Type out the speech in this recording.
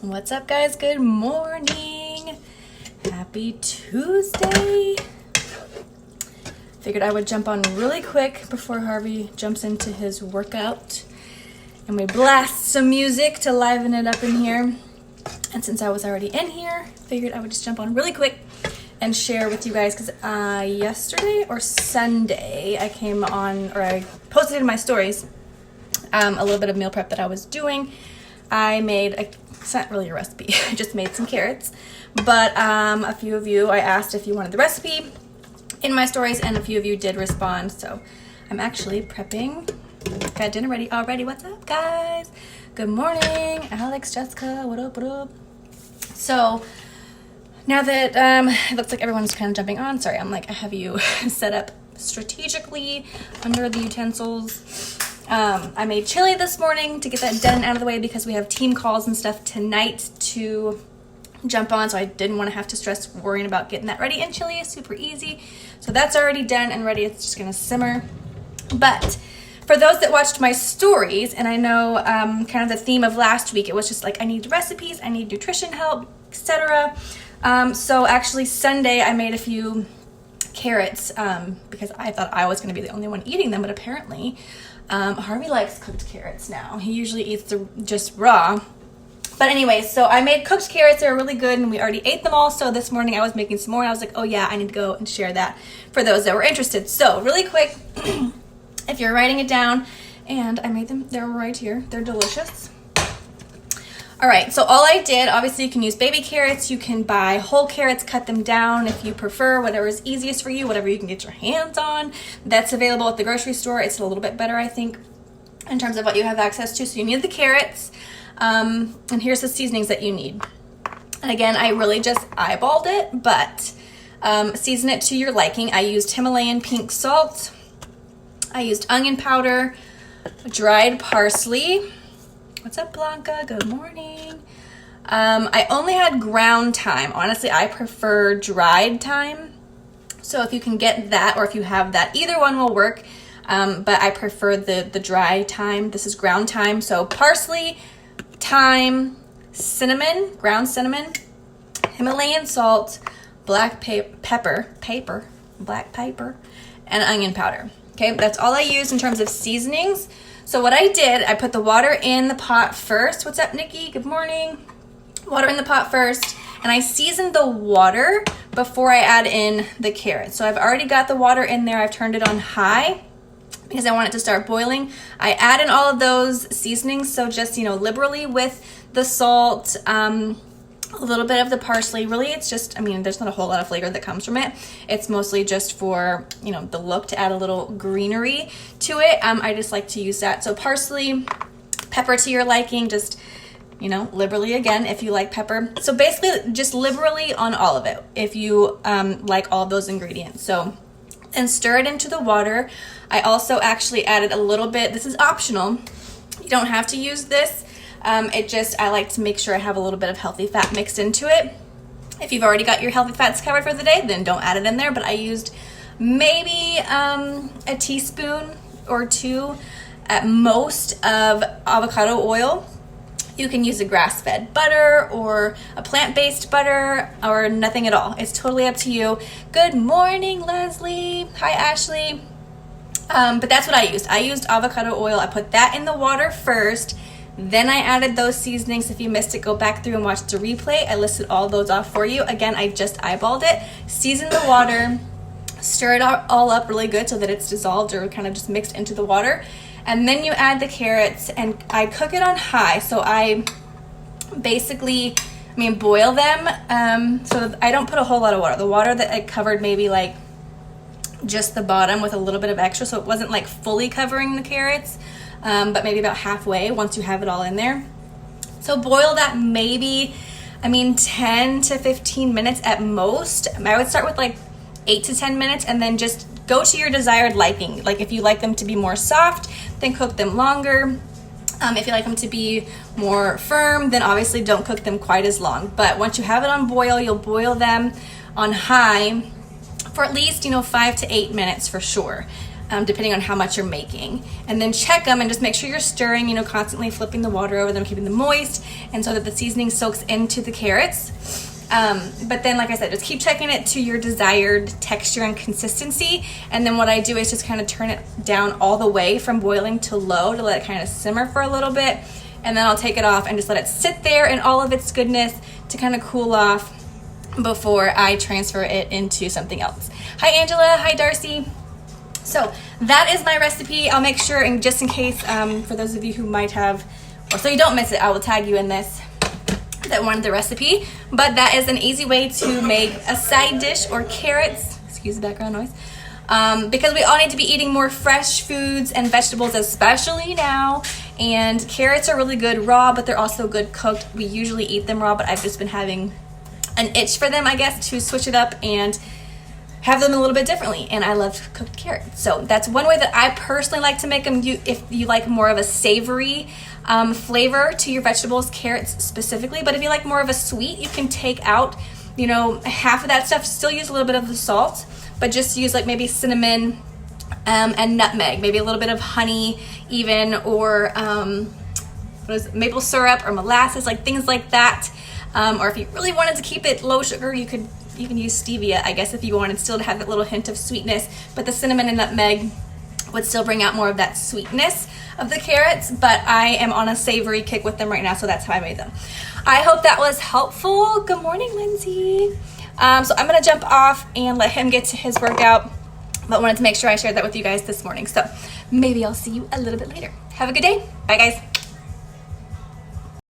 What's up, guys? Good morning. Happy Tuesday. Figured I would jump on really quick before Harvey jumps into his workout. And we blast some music to liven it up in here. And since I was already in here, figured I would just jump on really quick and share with you guys, because yesterday or Sunday I came on, or I posted in my stories a little bit of meal prep that I was doing. I made it's not really a recipe, I just made some carrots, but a few of you, I asked if you wanted the recipe in my stories, and a few of you did respond, so I'm actually prepping. Got dinner ready already. What's up, guys? Good morning, Alex, Jessica, what up, what up? So now that it looks like everyone's kind of jumping on, sorry, I'm like, I have you set up strategically under the utensils. I made chili this morning to get that done and out of the way because we have team calls and stuff tonight to jump on, so I didn't want to have to stress worrying about getting that ready. And chili is super easy, so that's already done and ready. It's just gonna simmer. But for those that watched my stories, and I know kind of the theme of last week, it was just like, I need recipes, I need nutrition help, etc. So actually Sunday I made a few carrots because I thought I was going to be the only one eating them, but apparently Harvey likes cooked carrots now. He usually eats them just raw. But anyway, so I made cooked carrots. They were really good, and we already ate them all. So this morning I was making some more, and I was like, oh yeah, I need to go and share that for those that were interested. So really quick, if you're writing it down, and I made them, they're right here. They're delicious. All right, so all I did, obviously you can use baby carrots, you can buy whole carrots, cut them down if you prefer, whatever is easiest for you, whatever you can get your hands on. That's available at the grocery store. It's a little bit better, I think, in terms of what you have access to. So you need the carrots, and here's the seasonings that you need. And again, I really just eyeballed it, but season it to your liking. I used Himalayan pink salt. I used onion powder, dried parsley. What's up, Blanca? Good morning. I only had ground thyme. Honestly, I prefer dried thyme. So if you can get that, or if you have that, either one will work. But I prefer the dry thyme. This is ground thyme. So parsley, thyme, cinnamon, ground cinnamon, Himalayan salt, black pepper, and onion powder. Okay, that's all I use in terms of seasonings. So what I did, I put the water in the pot first. What's up, Nikki? Good morning. Water in the pot first, and I seasoned the water before I add in the carrots. So I've already got the water in there. I've turned it on high because I want it to start boiling. I add in all of those seasonings, so just, liberally with the salt, a little bit of the parsley. Really, it's just, there's not a whole lot of flavor that comes from it. It's mostly just for, the look, to add a little greenery to it. I just like to use that. So parsley, pepper to your liking, just, liberally again, if you like pepper. So basically just liberally on all of it, if you like all of those ingredients. So, and stir it into the water. I also actually added a little bit, this is optional. You don't have to use this. I like to make sure I have a little bit of healthy fat mixed into it. If you've already got your healthy fats covered for the day, then don't add it in there. But I used maybe a teaspoon or two at most of avocado oil. You can use a grass-fed butter or a plant-based butter or nothing at all. It's totally up to you. Good morning, Leslie. Hi, Ashley. But that's what I used. I used avocado oil. I put that in the water first. Then I added those seasonings. If you missed it, go back through and watch the replay. I listed all those off for you. Again, I just eyeballed it. Season the water, stir it all up really good so that it's dissolved or kind of just mixed into the water. And then you add the carrots, and I cook it on high. So I basically, boil them. So I don't put a whole lot of water. The water that I covered maybe like just the bottom with a little bit of extra. So it wasn't like fully covering the carrots. But maybe about halfway once you have it all in there. So boil that maybe, 10 to 15 minutes at most. I would start with like 8 to 10 minutes and then just go to your desired liking. Like if you like them to be more soft, then cook them longer. If you like them to be more firm, then obviously don't cook them quite as long. But once you have it on boil, you'll boil them on high for at least, 5 to 8 minutes for sure. depending on how much you're making. And then check them and just make sure you're stirring, you know, constantly flipping the water over them, keeping them moist, and so that the seasoning soaks into the carrots. But then, like I said, just keep checking it to your desired texture and consistency. And then what I do is just kind of turn it down all the way from boiling to low to let it kind of simmer for a little bit. And then I'll take it off and just let it sit there in all of its goodness to kind of cool off before I transfer it into something else. Hi, Angela. Hi, Darcy. So that is my recipe. I'll make sure, and just in case, for those of you who might have, or so you don't miss it, I will tag you in this, that wanted the recipe. But that is an easy way to make a side dish or carrots, excuse the background noise, because we all need to be eating more fresh foods and vegetables, especially now. And carrots are really good raw, but they're also good cooked. We usually eat them raw, but I've just been having an itch for them, I guess, to switch it up and have them a little bit differently. And I love cooked carrots. So that's one way that I personally like to make them. If you like more of a savory flavor to your vegetables, carrots specifically, but if you like more of a sweet, you can take out, you know, half of that stuff, still use a little bit of the salt, but just use like maybe cinnamon and nutmeg, maybe a little bit of honey even, or maple syrup or molasses, like things like that. Or if you really wanted to keep it low sugar, you could even use stevia, I guess, if you wanted still to have that little hint of sweetness. But the cinnamon and nutmeg would still bring out more of that sweetness of the carrots. But I am on a savory kick with them right now, so that's how I made them. I hope that was helpful. Good morning, Lindsay. So I'm going to jump off and let him get to his workout, but wanted to make sure I shared that with you guys this morning. So maybe I'll see you a little bit later. Have a good day. Bye, guys.